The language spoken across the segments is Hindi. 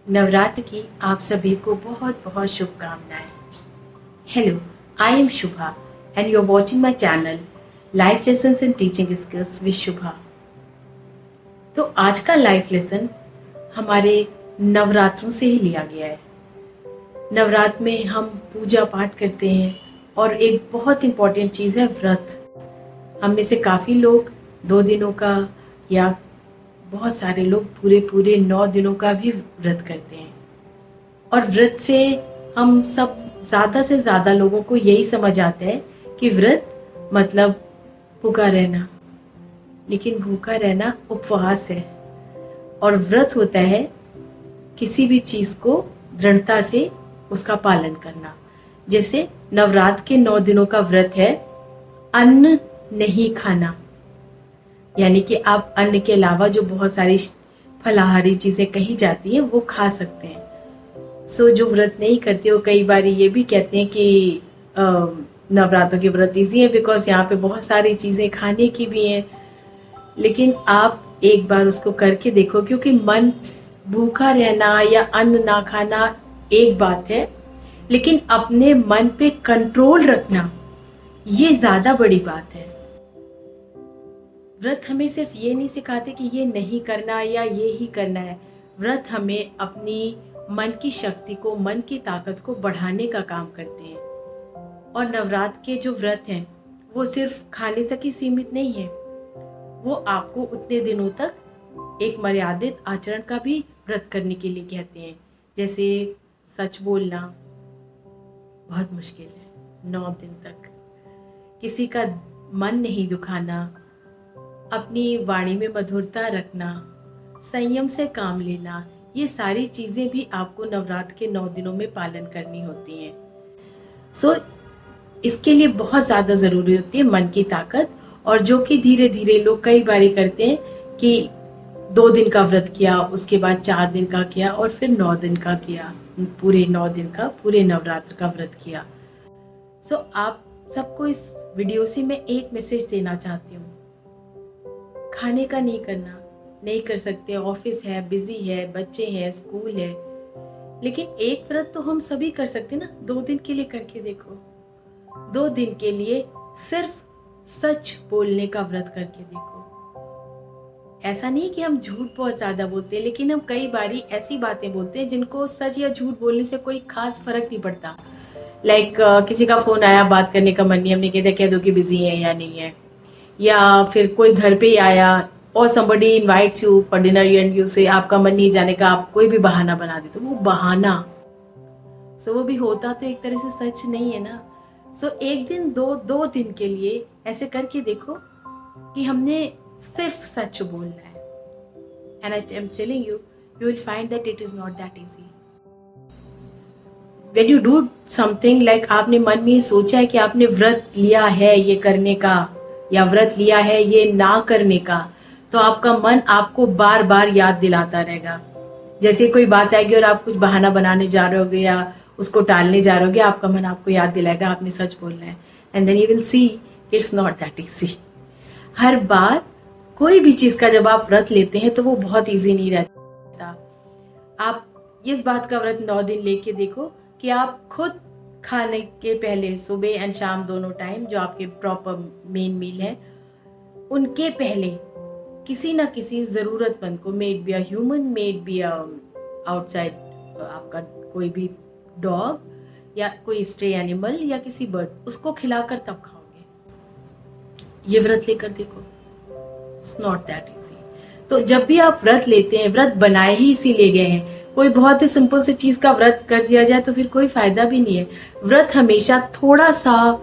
नवरात्र की आप सभी को बहुत बहुत शुभकामनाएं। Hello, I am Shubha and you are watching my channel life lessons and teaching skills with Shubha. तो आज का लाइफ लेसन हमारे नवरात्रों से ही लिया गया है। नवरात्र में हम पूजा पाठ करते हैं और एक बहुत इंपॉर्टेंट चीज़ है व्रत। हम में से काफ़ी लोग 2 दिनों का या बहुत सारे लोग पूरे 9 दिनों का भी व्रत करते हैं। और व्रत से हम सब ज़्यादा से ज़्यादा लोगों को यही समझ आता है कि व्रत मतलब भूखा रहना, लेकिन भूखा रहना उपवास है और व्रत होता है किसी भी चीज़ को दृढ़ता से उसका पालन करना। जैसे नवरात्र के 9 दिनों का व्रत है अन्न नहीं खाना, यानी कि आप अन्न के अलावा जो बहुत सारी फलाहारी चीजें कही जाती हैं वो खा सकते हैं। जो व्रत नहीं करते वो कई बार ये भी कहते हैं कि नवरात्रों के व्रत इजी है बिकॉज यहाँ पे बहुत सारी चीजें खाने की भी हैं। लेकिन आप एक बार उसको करके देखो, क्योंकि मन भूखा रहना या अन्न ना खाना एक बात है, लेकिन अपने मन पे कंट्रोल रखना ये ज्यादा बड़ी बात है। व्रत हमें सिर्फ ये नहीं सिखाते कि ये नहीं करना या ये ही करना है। व्रत हमें अपनी मन की शक्ति को, मन की ताकत को बढ़ाने का काम करते हैं। और नवरात्र के जो व्रत हैं वो सिर्फ खाने तक ही सीमित नहीं है, वो आपको उतने दिनों तक एक मर्यादित आचरण का भी व्रत करने के लिए कहते हैं। जैसे सच बोलना बहुत मुश्किल है 9 दिन तक, किसी का मन नहीं दुखाना, अपनी वाणी में मधुरता रखना, संयम से काम लेना, ये सारी चीज़ें भी आपको नवरात्र के 9 दिनों में पालन करनी होती हैं। इसके लिए बहुत ज़्यादा ज़रूरी होती है मन की ताकत, और जो कि धीरे धीरे लोग कई बारी करते हैं कि 2 दिन का व्रत किया, उसके बाद 4 दिन का किया और फिर 9 दिन का किया, पूरे 9 दिन का, पूरे नवरात्र का व्रत किया। आप सबको इस वीडियो से मैं एक मैसेज देना चाहती हूँ, खाने का नहीं करना, नहीं कर सकते, ऑफिस है, बिजी है, बच्चे हैं, स्कूल है, लेकिन एक व्रत तो हम सभी कर सकते ना। 2 दिन के लिए करके देखो, 2 दिन के लिए सिर्फ सच बोलने का व्रत करके देखो। ऐसा नहीं कि हम झूठ बहुत ज्यादा बोलते हैं, लेकिन हम कई बारी ऐसी बातें बोलते हैं जिनको सच या झूठ बोलने से कोई खास फर्क नहीं पड़ता। किसी का फोन आया, बात करने का मन नहीं, हमने कह दो कि बिजी है या नहीं है, या फिर कोई घर पे ही आया और somebody invites you for dinner and you say आपका मन नहीं जाने का, आप कोई भी बहाना बना देते, वो बहाना वो भी होता तो एक तरह से सच नहीं है ना। एक दिन 2 दिन के लिए ऐसे करके देखो कि हमने सिर्फ सच बोलना है, and I am telling you, you will find that it is not that easy. When you do something like आपने मन में सोचा है कि आपने व्रत लिया है ये करने का या व्रत लिया है ये ना करने का, तो आपका मन आपको बार बार याद दिलाता रहेगा। जैसे कोई बात आएगी और आप कुछ बहाना बनाने जा रहे होगे या उसको टालने जा रहे होगे, आपका मन आपको याद दिलाएगा आपने सच बोलना है, and then you will see it's not that easy. हर बार कोई भी चीज का जब आप व्रत लेते हैं तो वो बहुत इजी नहीं रहता। आप इस बात का व्रत 9 दिन लेके देखो कि आप खुद खाने के पहले, सुबह एंड शाम दोनों टाइम जो आपके प्रॉपर मेन मील है, उनके पहले किसी ना किसी जरूरतमंद को, made be a human, made be a outside आपका कोई भी डॉग या कोई स्ट्रे एनिमल या किसी बर्ड, उसको खिलाकर तब खाओगे। ये व्रत लेकर देखो, इट्स नॉट दैट इजी। तो जब भी आप व्रत लेते हैं, व्रत बनाए ही इसीलिए गए हैं। कोई बहुत ही सिंपल सी चीज का व्रत कर दिया जाए तो फिर कोई फायदा भी नहीं है। व्रत हमेशा थोड़ा सा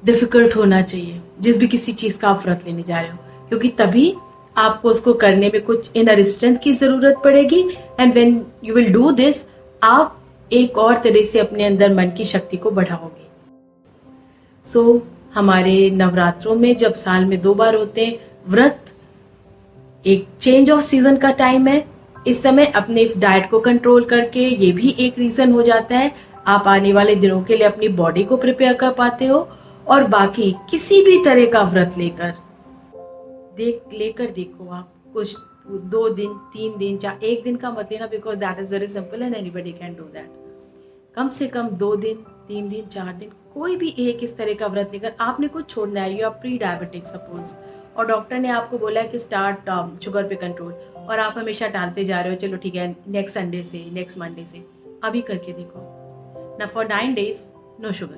डिफिकल्ट होना चाहिए जिस भी किसी चीज का आप व्रत लेने जा रहे हो, क्योंकि तभी आपको उसको करने में कुछ इनर स्ट्रेंथ की जरूरत पड़ेगी, and when you will do this, आप एक और तरह से अपने अंदर मन की शक्ति को बढ़ाओगे। हमारे नवरात्रों में जब साल में 2 बार होते हैं व्रत, एक चेंज ऑफ सीजन का टाइम है। इस समय अपने डाइट को कंट्रोल करके, ये भी एक रीजन हो जाता है, आप आने वाले दिनों के लिए अपनी बॉडी को प्रिपेयर कर पाते हो। और बाकी किसी भी तरह का व्रत लेकर देखो, आप कुछ 2 दिन 3 दिन, चाहे 1 दिन का मत लेना, because that is very simple and anybody can do that. कम से कम 2 दिन 3 दिन 4 दिन कोई भी एक इस तरह का व्रत लेकर आपने कुछ छोड़ना है। You are pre diabetic suppose, और डॉक्टर ने आपको बोला है कि स्टार्ट शुगर पे कंट्रोल, और आप हमेशा टालते जा रहे हो, चलो ठीक है नेक्स्ट संडे से, नेक्स्ट मंडे से। अभी करके देखो ना, for 9 days no sugar.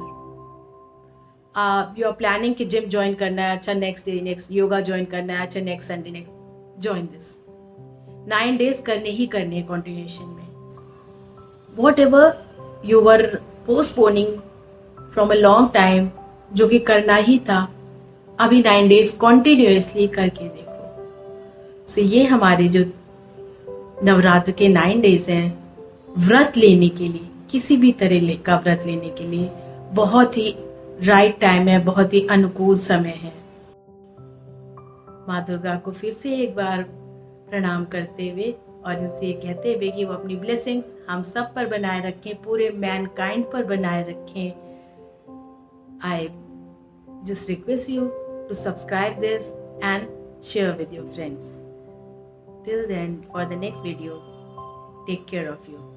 You are planning कि जिम ज्वाइन करना है, अच्छा next day next yoga join करना है, अच्छा next Sunday next join this. 9 days करने ही करने हैं कॉन्टिन्यूएशन में। Whatever you were postponing from a long time, जो कि करना ही था, अभी 9 days कॉन्टिन्यूसली करके देखो। सो ये हमारे जो नवरात्र के 9 days हैं, व्रत लेने के लिए, किसी भी तरह का व्रत लेने के लिए बहुत ही राइट टाइम है, बहुत ही अनुकूल समय है। माँ दुर्गा को फिर से एक बार प्रणाम करते हुए और इनसे कहते हुए कि वो अपनी ब्लेसिंग्स हम सब पर बनाए रखें, पूरे मैनकाइंड पर बनाए रखें। आई just request you to subscribe this and share with your friends. Till then, for the next video, take care of you.